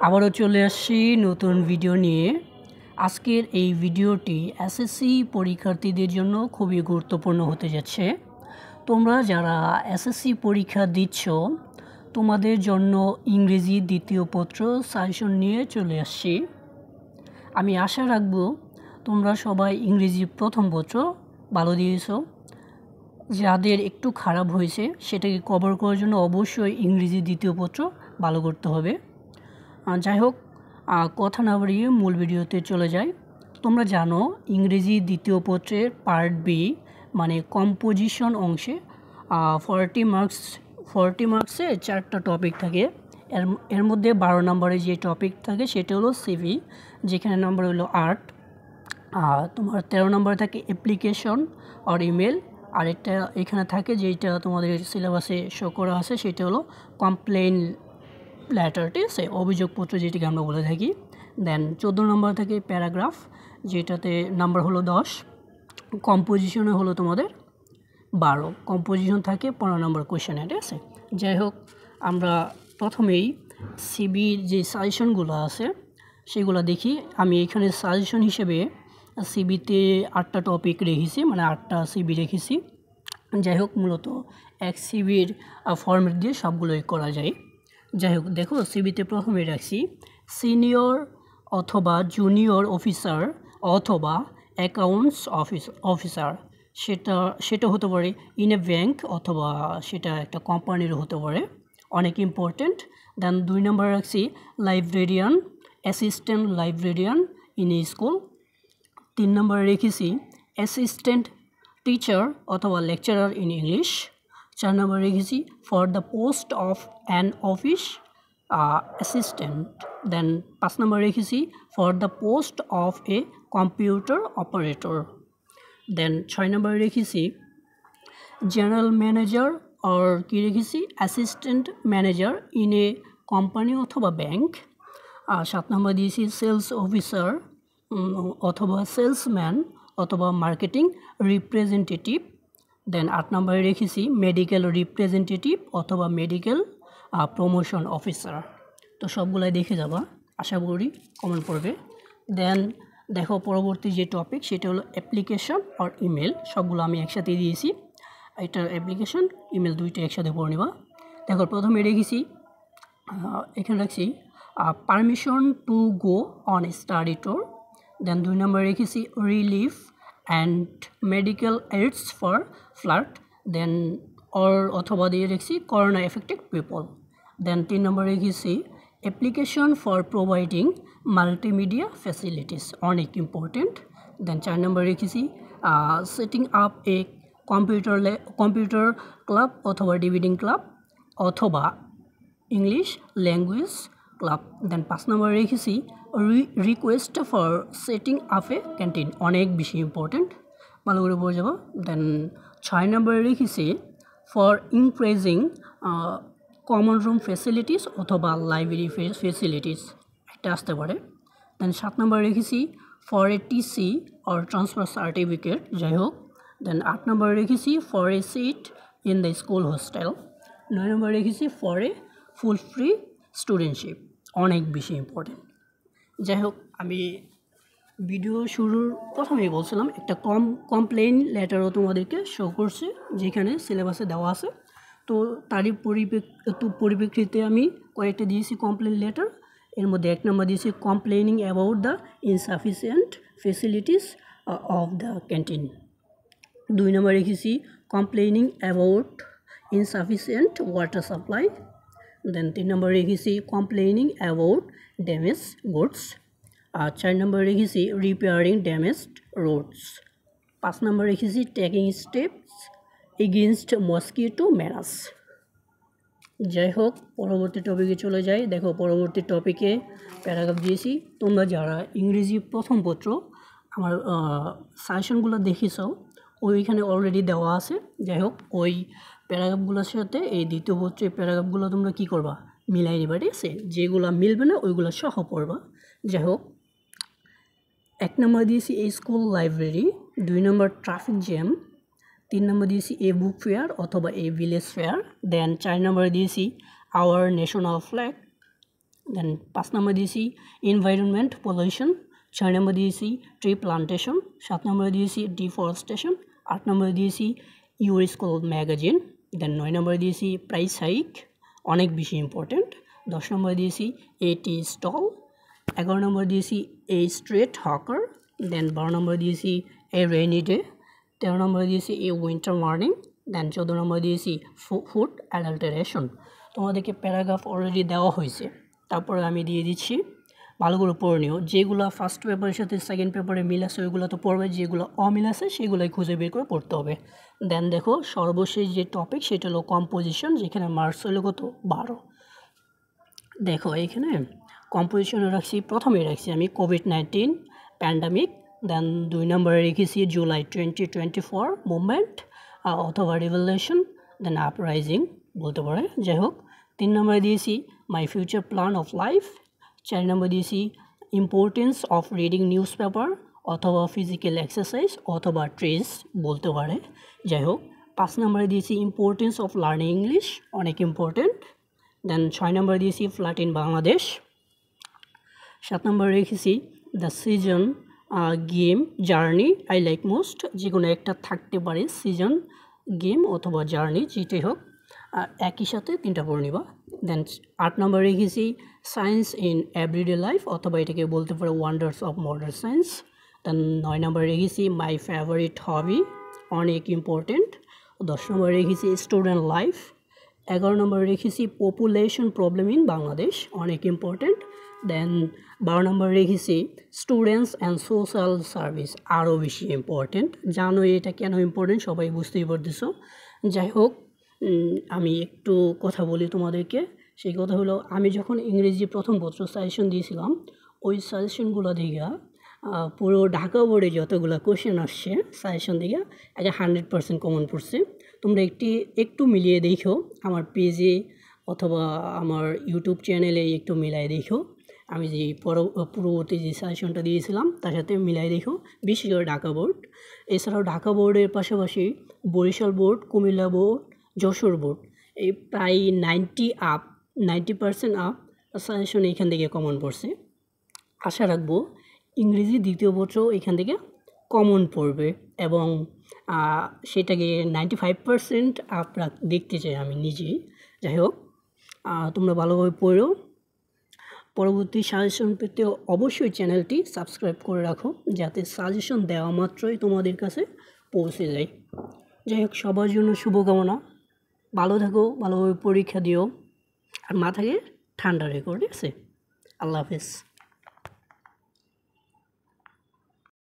আবারও চলে আসছি নতুন ভিডিও নিয়ে। আজকের এই ভিডিওটি এসএসসি পরীক্ষার্থীদের জন্য খুবই গুরুত্বপূর্ণ হতে যাচ্ছে। তোমরা যারা এসএসসি পরীক্ষা দিচ্ছ তোমাদের জন্য ইংরেজি দ্বিতীয় পত্র সাজেশন নিয়ে চলে আসছি। আমি আশা রাখব তোমরা সবাই ইংরেজি প্রথম পত্র ভালো দিয়েছো। যাদের একটু খারাপ হয়েছে সেটাকে কভার করার জন্য অবশ্যই ইংরেজি দ্বিতীয় পত্র ভালো করতে হবে। যাই হোক, কথা না বাড়িয়ে মূল ভিডিওতে চলে যাই। তোমরা জানো ইংরেজি দ্বিতীয় পত্রের পার্ট বি মানে কম্পোজিশন অংশে 40 মার্কসে 4টা টপিক থাকে। এর মধ্যে 12 নম্বরে যে টপিক থাকে সেটা হলো সিভি, যেখানে নাম্বার হলো 8। তোমার 13 নম্বরে থাকে অ্যাপ্লিকেশন আর ইমেল। আরেকটা এখানে থাকে যেটা তোমাদের সিলেবাসে শো করা আছে সেটা হলো কমপ্লেন লেটার, ঠিক আছে, অভিযোগপত্র যেটিকে আমরা বলে থাকি। দেন 14 নম্বর থাকে প্যারাগ্রাফ, যেটাতে নাম্বার হলো 10। কম্পোজিশনে হলো তোমাদের 12। কম্পোজিশন থাকে 15 নম্বর কোয়েশ্চেনে, ঠিক আছে। যাই হোক, আমরা প্রথমেই সিবির যে সাজেশনগুলো আছে সেগুলো দেখি। আমি এখানে সাজেশন হিসেবে সিবিতে 8টা টপিক রেখেছি, মানে 8টা সিবি রেখেছি। যাই হোক, মূলত এক সিবির ফরম্যাট দিয়ে সবগুলোই করা যায়। যাই হোক, দেখো সিবিতে প্রথমে রাখছি সিনিয়র অথবা জুনিয়র অফিসার অথবা অ্যাকাউন্টস অফিসার। সেটা হতে পারে ইন এ ব্যাংক অথবা সেটা একটা কোম্পানির হতে পারে, অনেক ইম্পর্টেন্ট। দেন 2 নম্বর রাখছি librarian, assistant librarian in a school. 3 নম্বরে রেখেছি অ্যাসিস্ট্যান্ট টিচার অথবা লেকচারার ইন ইংলিশ। 4 নম্বরে রেখেছি for the post of an office assistant. Then 5 নম্বরে রেখেছি for the post of a computer operator. Then 6 নম্বরে রেখেছি জেনারেল ম্যানেজার আর কি রেখেছি assistant manager in a company অথবা ব্যাংক। 7 নম্বর দিয়েছি সেলস অফিসার অথবা সেলসম্যান অথবা মার্কেটিং রিপ্রেজেন্টেটিভ। দেন 8 নম্বরে রেখেছি মেডিকেল রিপ্রেজেন্টেটিভ অথবা মেডিকেল প্রমোশন অফিসার। তো সবগুলাই দেখে যাবা, আশা করি কমেন্ট করবে। দেন দেখো পরবর্তী যে টপিক সেটা হলো অ্যাপ্লিকেশন আর ইমেল। সবগুলো আমি একসাথে দিয়েছি। এটা অ্যাপ্লিকেশন ইমেল দুইটা একসাথে পড়ে নেবা। দেখো প্রথমে রেখেছি এখানে রাখছি permission to go on study tour. Then 2 নম্বরে রেখেছি relief and medical aids for flood. Then অথবা দিয়ে রেখেছি করোনা এফেক্টেড পিপল। দেন 3 নম্বরে রেখেছি application for providing multimedia facilities, অনেক ইম্পর্টেন্ট। দেন 4 নম্বরে রেখেছি setting up a computer club অথবা ডিবেটিং ক্লাব অথবা ইংলিশ ল্যাঙ্গুয়েজ ক্লাব। দেন 5 নম্বরে রেখেছি request for setting up a canteen, অনেক বেশি ইম্পর্টেন্ট, ভালো করে পড়ে যাবো। দেন 6 নম্বরে রেখেছি for increasing common room facilities অথবা লাইব্রেরি ফেসিলিটিস, একটা আসতে পারে। দেন 7 নম্বরে রেখেছি for a TC or transfer certificate, যাই হোক। দেন 8 নম্বরে রেখেছি for a seat in the school hostel. 9 নম্বরে রেখেছি for a full free studentship, অনেক বেশি ইম্পর্টেন্ট। যাই হোক, আমি ভিডিও শুরুর প্রথমেই বলছিলাম একটা কমপ্লেন লেটারও তোমাদেরকে শো করছে যেখানে সিলেবাসে দেওয়া আছে। তো তারই পরিপ্রেক্ষিতে আমি কয়েকটা দিয়েছি কমপ্লেন লেটার। এর মধ্যে 1 নম্বর দিয়েছি complaining about the insufficient facilities of the canteen. 2 নম্বর রেখেছি complaining about insufficient water supply. Then 3 নম্বর রেখেছি কমপ্লেনিং অ্যাবাউট ড্যামেজ গুডস। 4 নম্বর রেখেছি রিপেয়ারিং ড্যামেজড রোডস। 5 নম্বর রেখেছি taking steps against mosquito menace. যাই হোক, পরবর্তী টপিকে চলে যাই। দেখো পরবর্তী টপিকে প্যারাগ্রাফ দিয়েছি। তোমরা যারা ইংরেজি প্রথম পত্র আমার সাজেশনগুলো দেখেছ ওইখানে অলরেডি দেওয়া আছে। যাই হোক, ওই প্যারাগ্রাফগুলোর সাথে এই দ্বিতীয় পত্রের প্যারাগ্রাফগুলো তোমরা কী করবা, মিলাই নেবা, ঠিক আছে। যেগুলো মিলবে না ওইগুলো সহ পড়বা। যাই হোক, 1 নম্বর দিয়েছি এই স্কুল লাইব্রেরি। 2 নম্বর ট্রাফিক জ্যাম। 3 নম্বর দিয়েছি এ বুক ফেয়ার অথবা এ ভিলেজ ফেয়ার। দেন 4 নম্বরে দিয়েছি আওয়ার ন্যাশনাল ফ্ল্যাগ। দেন 5 নম্বর দিয়েছি এনভায়রনমেন্ট পলিউশন, 6 নম্বর দিয়েছি ট্রি প্লান্টেশন, 7 নম্বরে দিয়েছি ডিফরেস্টেশন, 8 নম্বরে দিয়েছি ইউর স্কুল ম্যাগাজিন, দেন 9 নম্বরে দিয়েছি প্রাইস হাইক, অনেক বেশি ইম্পর্টেন্ট। 10 নম্বরে দিয়েছি এটি স্টল, 11 নম্বর দিয়েছি এ স্ট্রিট হকার, দেন 12 নম্বরে দিয়েছি এ রেইনি ডে, 13 নম্বরে দিয়েছি এ উইন্টার মর্নিং, দেন 14 নম্বরে দিয়েছি ফুড অ্যাডাল্টারেশন। তোমাদেরকে প্যারাগ্রাফ অলরেডি দেওয়া হয়েছে, তারপরে আমি দিয়ে দিচ্ছি, ভালো করে পড়ে নিও। যেগুলো ফার্স্ট পেপারের সাথে সেকেন্ড পেপারে মিল আছে ওইগুলো তো পড়বে, যেগুলো অমিল আছে সেগুলোই খুঁজে বের করে পড়তে হবে। দেন দেখো সর্বশেষ যে টপিক সেটা হলো কম্পোজিশন, যেখানে মার্কস হলো কত 12। দেখো এখানে কম্পোজিশনে রাখছি, প্রথমে রাখছি আমি কোভিড-19 প্যান্ডামিক, দেন 2 নম্বরে রেখেছি জুলাই 2024 মুভমেন্ট অথবা রিভলিউশন, দেন আপরাইজিং বলতে পারে, যাই হোক। 3 নম্বরে দিয়েছি my future plan of life, 4 নম্বর দিয়েছি importance of reading news paper অথবা ফিজিক্যাল এক্সারসাইজ অথবা ট্রেস বলতে পারে, যাই হোক। 5 নম্বরে দিয়েছি ইম্পর্টেন্স অফ লার্নিং ইংলিশ, অনেক ইম্পর্টেন্ট। দেন 6 নম্বরে দিয়েছি ফ্ল্যাট ইন বাংলাদেশ। 7 নম্বরে রেখেছি the season game journey I like most, যে কোনো একটা থাকতে পারে, সিজন গেম অথবা জার্নি যেটাই হোক, একই সাথে 3টা পড়ে নিবা। দেন 8 নম্বরে রেখেছি সায়েন্স ইন এভরিডে লাইফ অথবা এটাকে বলতে পারে ওয়ান্ডার্স অফ মডার্ন সায়েন্স। দেন 9 নম্বরে রেখেছি মাই ফেভারিট হবি, অনেক ইম্পর্টেন্ট। 10 নম্বরে রেখেছি স্টুডেন্ট লাইফ। 11 নম্বরে রেখেছি পপুলেশন প্রবলেম ইন বাংলাদেশ, অনেক ইম্পর্টেন্ট। দেন 12 নম্বরে রেখেছি স্টুডেন্টস অ্যান্ড সোশ্যাল সার্ভিস, আরও বেশি ইম্পর্টেন্ট। জানো এটা কেন ইম্পর্টেন্ট, সবাই বুঝতেই পারতেছো। যাই হোক, আমি একটু কথা বলি তোমাদেরকে। সেই কথা হলো, আমি যখন ইংরেজি প্রথম পত্র সাজেশন দিয়েছিলাম, ওই সাজেশনগুলো দিকে পুরো ঢাকা বোর্ডে যতগুলো কোশ্চেন আসছে সাজেশন দিকে এটা 100% কমন পড়ছে। তোমরা একটু মিলিয়ে দেখো আমার পেজে অথবা আমার ইউটিউব চ্যানেলে একটু মিলাই দেখো, আমি যে পূর্ববর্তী যে সাজেশনটা দিয়েছিলাম তার সাথে মিলাই দেখো, বিশেষ করে ঢাকা বোর্ড। এছাড়াও ঢাকা বোর্ডের পাশাপাশি Barishal board, Comilla board, Jessore board, এই প্রায় 90% আপ সাজেশন এখান থেকে কমন পড়ছে। আশা রাখবো ইংরেজি দ্বিতীয় পত্র এখান থেকে কমন পড়বে এবং সেটাকে 95% আপ দেখতে চাই আমি নিজেই। যাই হোক, তোমরা ভালোভাবে পড়ো। পরবর্তী সাজেশন পেতে অবশ্যই চ্যানেলটি সাবস্ক্রাইব করে রাখো, যাতে সাজেশন দেওয়া মাত্রই তোমাদের কাছে পৌঁছে যায়। যাই হোক, সবার জন্য শুভকামনা, ভালো থাকো, ভালোভাবে পরীক্ষা দিও, আর মাথাকে ঠান্ডা রেখো, ঠিক আছে? আল্লাহ হাফেজ।